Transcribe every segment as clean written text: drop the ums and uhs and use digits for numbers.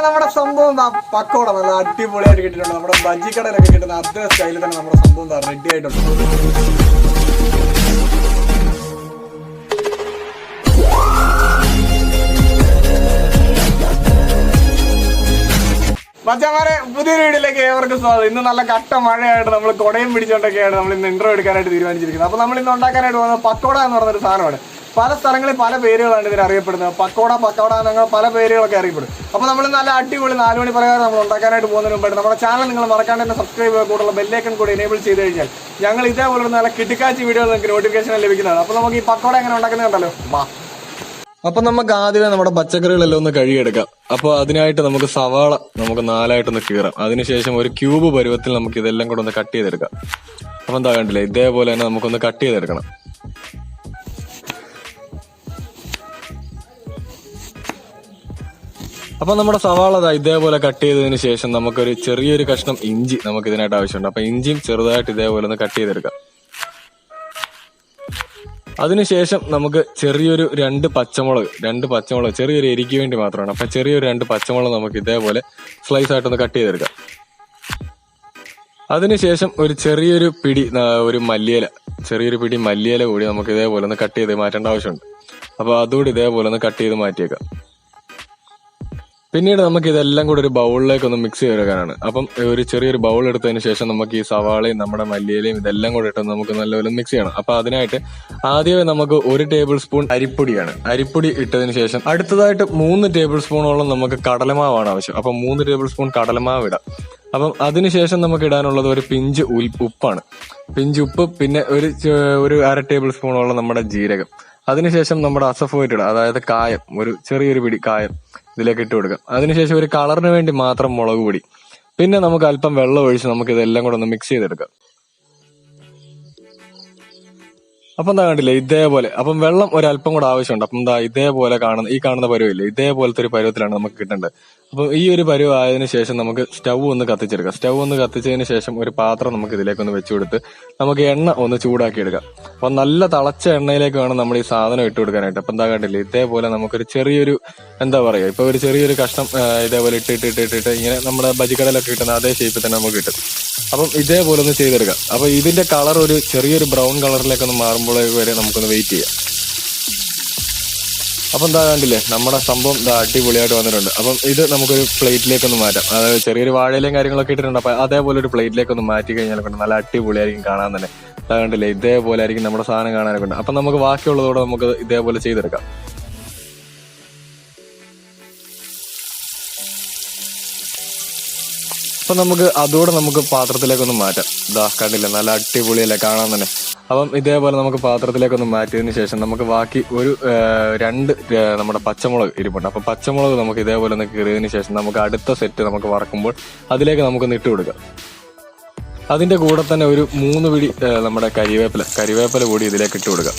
നമ്മുടെ സംഭവം പക്കോട നല്ല അടിപൊളിയായിട്ട് കിട്ടിയിട്ടുണ്ട്. നമ്മുടെ ബജിക്കടയിലൊക്കെ കിട്ടുന്ന അതേ സ്റ്റൈലിൽ തന്നെ നമ്മുടെ സംഭവം റെഡി ആയിട്ടുണ്ട്. മച്ചാമാരെ, പുതിയൊരു വീഡിയോയിലേക്ക് ഏവർക്കും സ്വാഗതം. ഇന്ന് നല്ല കട്ട മഴയായിട്ട് നമ്മൾ കൊടയും പിടിച്ചോണ്ടൊക്കെയാണ് നമ്മൾ ഇന്ന് ഇൻട്രോ എടുക്കാനായിട്ട് തീരുമാനിച്ചിരിക്കുന്നത്. അപ്പോൾ നമ്മൾ ഇന്ന് ഉണ്ടാക്കാനായിട്ട് പോകുന്നത് പക്കോട എന്ന് പറഞ്ഞൊരു സാധനമാണ്. പല സ്ഥലങ്ങളിൽ പല പേരുകളാണ് ഇതിന് അറിയപ്പെടുന്നത്. പക്കോട അങ്ങനെ പല പേരുകളൊക്കെ അറിയപ്പെടും. അപ്പോൾ നമ്മൾ നല്ല അടിപൊളി 4 മണി പ്രകാരം നമ്മൾ ഉണ്ടാക്കാനായിട്ട് പോകുന്നതിന് മുമ്പായിട്ട് നമ്മുടെ ചാനൽ നിങ്ങൾ മറക്കാണ്ട് തന്നെ സബ്സ്ക്രൈബ് ചെയ്യുക, കൂടുതൽ ബെല്ലൈക്കൺ കൂടി എനേബിൾ ചെയ്ത് കഴിഞ്ഞാൽ ഞങ്ങൾ ഇതേപോലെ നല്ല കിട്ടിക്കാച്ചി വീഡിയോ നിങ്ങൾക്ക് നോട്ടിഫിക്കേഷൻ ലഭിക്കുന്നതാണ്. അപ്പോൾ നമുക്ക് ഈ പക്കോട എങ്ങനെ ഉണ്ടാക്കുന്നത് കണ്ടല്ലോ. അപ്പൊ നമുക്ക് ആദ്യമേ നമ്മുടെ പച്ചക്കറികളെല്ലാം ഒന്ന് കഴുകിയെടുക്കാം. അപ്പൊ അതിനായിട്ട് നമുക്ക് സവാള നമുക്ക് 4ആയിട്ടൊന്ന് കീറാം. അതിനുശേഷം ഒരു ക്യൂബ് പരുവത്തിൽ നമുക്ക് ഇതെല്ലാം കൂടെ ഒന്ന് കട്ട് ചെയ്തെടുക്കാം. അപ്പൊ എന്താ കണ്ടില്ലേ, ഇതേപോലെ തന്നെ നമുക്കൊന്ന് കട്ട് ചെയ്തെടുക്കണം. അപ്പൊ നമ്മുടെ സവാള ഇതേപോലെ കട്ട് ചെയ്തതിന് ശേഷം നമുക്കൊരു ചെറിയൊരു കഷ്ണം ഇഞ്ചി നമുക്ക് ഇതിനായിട്ട് ആവശ്യമുണ്ട്. അപ്പൊ ഇഞ്ചിയും ചെറുതായിട്ട് ഇതേപോലെ ഒന്ന് കട്ട് ചെയ്തെടുക്കാം. അതിനുശേഷം നമുക്ക് ചെറിയൊരു 2 പച്ചമുളക് ചെറിയൊരു എരിക്ക് വേണ്ടി മാത്രമാണ്. അപ്പൊ ചെറിയൊരു 2 പച്ചമുളക് നമുക്ക് ഇതേപോലെ സ്ലൈസ് ആയിട്ടൊന്ന് കട്ട് ചെയ്തെടുക്കാം. അതിനുശേഷം ഒരു ചെറിയൊരു പിടി മല്ലിയില കൂടി നമുക്ക് ഇതേപോലെ ഒന്ന് കട്ട് ചെയ്ത് മാറ്റേണ്ട ആവശ്യമുണ്ട്. അപ്പൊ അതുകൂടി ഇതേപോലെ ഒന്ന് കട്ട് ചെയ്ത് മാറ്റിയേക്കാം. പിന്നീട് നമുക്ക് ഇതെല്ലാം കൂടി ഒരു ബൗളിലേക്ക് ഒന്ന് മിക്സ് ചെയ്തെടുക്കാനാണ്. അപ്പം ഒരു ചെറിയൊരു ബൗൾ എടുത്തതിന് ശേഷം നമുക്ക് ഈ സവാളയും നമ്മുടെ മല്ലിയിലയും ഇതെല്ലാം കൂടി ഇട്ട് നമുക്ക് നല്ലപോലെ മിക്സ് ചെയ്യണം. അപ്പൊ അതിനായിട്ട് ആദ്യമേ നമുക്ക് 1 ടേബിൾ സ്പൂൺ അരിപ്പൊടി ഇട്ടതിന് ശേഷം അടുത്തതായിട്ട് 3 ടേബിൾ സ്പൂണോളം നമുക്ക് കടലമാവാണ് ആവശ്യം. അപ്പം 3 ടേബിൾ സ്പൂൺ കടലമാവ് ഇടാം. അപ്പം അതിനുശേഷം നമുക്ക് ഇടാനുള്ളത് ഒരു പിഞ്ച് ഉപ്പാണ്. ഉപ്പ്, പിന്നെ ഒരു 1/2 ടേബിൾ സ്പൂണോളം നമ്മുടെ ജീരകം. അതിനുശേഷം നമ്മുടെ അസഫോയിറ്റഡ്, അതായത് കായം, ഒരു ചെറിയൊരു പിടി കായം ഇതിലേക്ക് ഇട്ട് കൊടുക്കാം. അതിനുശേഷം ഒരു കളറിന് വേണ്ടി മാത്രം മുളക് പൊടി, പിന്നെ നമുക്ക് അല്പം വെള്ളം ഒഴിച്ച് നമുക്ക് ഇതെല്ലാം കൂടെ ഒന്ന് മിക്സ് ചെയ്തെടുക്കാം. അപ്പം എന്താ കണ്ടില്ലേ, ഇതേപോലെ. അപ്പം വെള്ളം ഒരല്പം കൂടെ ആവശ്യമുണ്ട്. അപ്പം എന്താ ഇതേപോലെ കാണുന്ന പരുവില്ലേ, ഇതേപോലത്തെ ഒരു പരുവത്തിലാണ് നമുക്ക് കിട്ടേണ്ടത്. അപ്പൊ ഈ ഒരു പരുവ് ആയതിനു ശേഷം നമുക്ക് സ്റ്റൗ ഒന്ന് കത്തിച്ചെടുക്കാം. സ്റ്റൗ ഒന്ന് കത്തിച്ചതിന് ശേഷം ഒരു പാത്രം നമുക്ക് ഇതിലേക്കൊന്ന് വെച്ചു കൊടുത്ത് നമുക്ക് എണ്ണ ഒന്ന് ചൂടാക്കി എടുക്കാം. അപ്പൊ നല്ല തിളച്ച എണ്ണയിലേക്ക് വേണം നമ്മൾ ഈ സാധനം ഇട്ട് കൊടുക്കാനായിട്ട്. അപ്പൊ എന്താ കണ്ടില്ലേ, ഇതേപോലെ നമുക്കൊരു ചെറിയൊരു ഇപ്പൊ ഒരു ചെറിയൊരു കഷ്ണം ഇതേപോലെ ഇട്ടിട്ട് ഇങ്ങനെ നമ്മുടെ ബജിക്കടയിലൊക്കെ കിട്ടുന്ന അതേ ഷേപ്പിൽ തന്നെ നമുക്ക് കിട്ടും. അപ്പം ഇതേപോലെ ഒന്ന് ചെയ്തെടുക്കാം. അപ്പൊ ഇതിന്റെ കളർ ഒരു ചെറിയൊരു ബ്രൗൺ കളറിലേക്കൊന്ന് മാറുമ്പോഴേക്ക് വരെ നമുക്കൊന്ന് വെയിറ്റ് ചെയ്യാം. അപ്പം എന്താ കണ്ടില്ലേ, നമ്മുടെ സംഭവം അടിപൊളിയായിട്ട് വന്നിട്ടുണ്ട്. അപ്പം ഇത് നമുക്കൊരു പ്ലേറ്റിലേക്കൊന്ന് മാറ്റാം. അതായത് ചെറിയൊരു വാഴയിലേയും കാര്യങ്ങളൊക്കെ ഇട്ടിട്ടുണ്ട്. അപ്പൊ അതേപോലെ ഒരു പ്ലേറ്റിലേക്കൊന്ന് മാറ്റി കഴിഞ്ഞാൽ നല്ല അടിപൊളിയായിരിക്കും കാണാൻ തന്നെ. അതാ കണ്ടില്ലേ, ഇതേപോലെ ആയിരിക്കും നമ്മുടെ സാധനം കാണാനൊക്കെ ഉണ്ട്. അപ്പൊ നമുക്ക് ബാക്കിയുള്ളതോടെ നമുക്ക് ഇതേപോലെ ചെയ്തെടുക്കാം. അപ്പൊ നമുക്ക് പാത്രത്തിലേക്കൊന്ന് മാറ്റാം. കണ്ടില്ലേ, നല്ല അടിപൊളിയല്ലേ കാണാൻ തന്നെ. അപ്പം ഇതേപോലെ നമുക്ക് പാത്രത്തിലേക്കൊന്ന് മാറ്റിയതിന് ശേഷം നമുക്ക് ബാക്കി ഒരു 2 നമ്മുടെ പച്ചമുളക് ഇരിപ്പുണ്ട്. അപ്പൊ പച്ചമുളക് നമുക്ക് ഇതേപോലെ ഒന്ന് കീറിയതിന് ശേഷം നമുക്ക് അടുത്ത സെറ്റ് നമുക്ക് വറക്കുമ്പോൾ അതിലേക്ക് നമുക്കൊന്ന് ഇട്ട് കൊടുക്കാം. അതിന്റെ കൂടെ തന്നെ ഒരു 3 പിടി നമ്മുടെ കരിവേപ്പില കൂടി ഇതിലേക്ക് ഇട്ട് കൊടുക്കാം.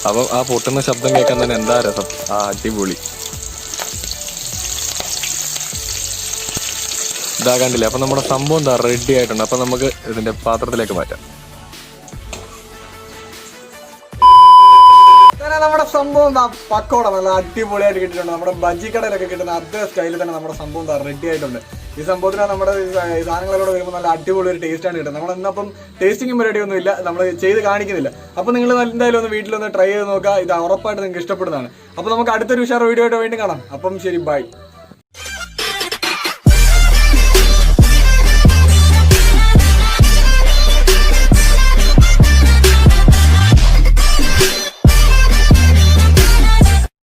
അപ്പം ആ പൊട്ടുന്ന ശബ്ദം കേൾക്കാൻ തന്നെ എന്താ രസം, അടിപൊളി. കണ്ടില്ലേ, അപ്പൊ നമ്മുടെ സംഭവം റെഡി ആയിട്ടുണ്ട്. അപ്പൊ നമുക്ക് ഇതിന്റെ പാത്രത്തിലേക്ക് മാറ്റാം. നമ്മുടെ സംഭവം പക്കോട നല്ല അടിപൊളിയായിട്ട് കിട്ടിയിട്ടുണ്ട്. നമ്മുടെ ബജിക്കടയിലൊക്കെ കിട്ടുന്ന അതേ സ്റ്റൈലിൽ തന്നെ നമ്മുടെ സംഭവം റെഡി ആയിട്ടുണ്ട്. ഈ സംഭവത്തിന് നമ്മുടെ സാധനങ്ങളോട് വരുമ്പോൾ നല്ല അടിപൊളി ഒരു ടേസ്റ്റാണ് കിട്ടുന്നത്. നമ്മൾ ഇന്നപ്പം ടേസ്റ്റിംഗും പരിപാടി ഒന്നും ഇല്ല, നമ്മൾ ചെയ്ത് കാണിക്കുന്നില്ല. അപ്പൊ നിങ്ങൾ എന്തായാലും ഒന്ന് വീട്ടിലൊന്ന് ട്രൈ ചെയ്ത് നോക്കുക. ഇത് ഉറപ്പായിട്ട് നിങ്ങൾക്ക് ഇഷ്ടപ്പെടുന്നതാണ്. അപ്പൊ നമുക്ക് അടുത്തൊരു ഉഷാർ വീഡിയോ ആയിട്ട് വീണ്ടും കാണാം. അപ്പം ശരി, ബൈ.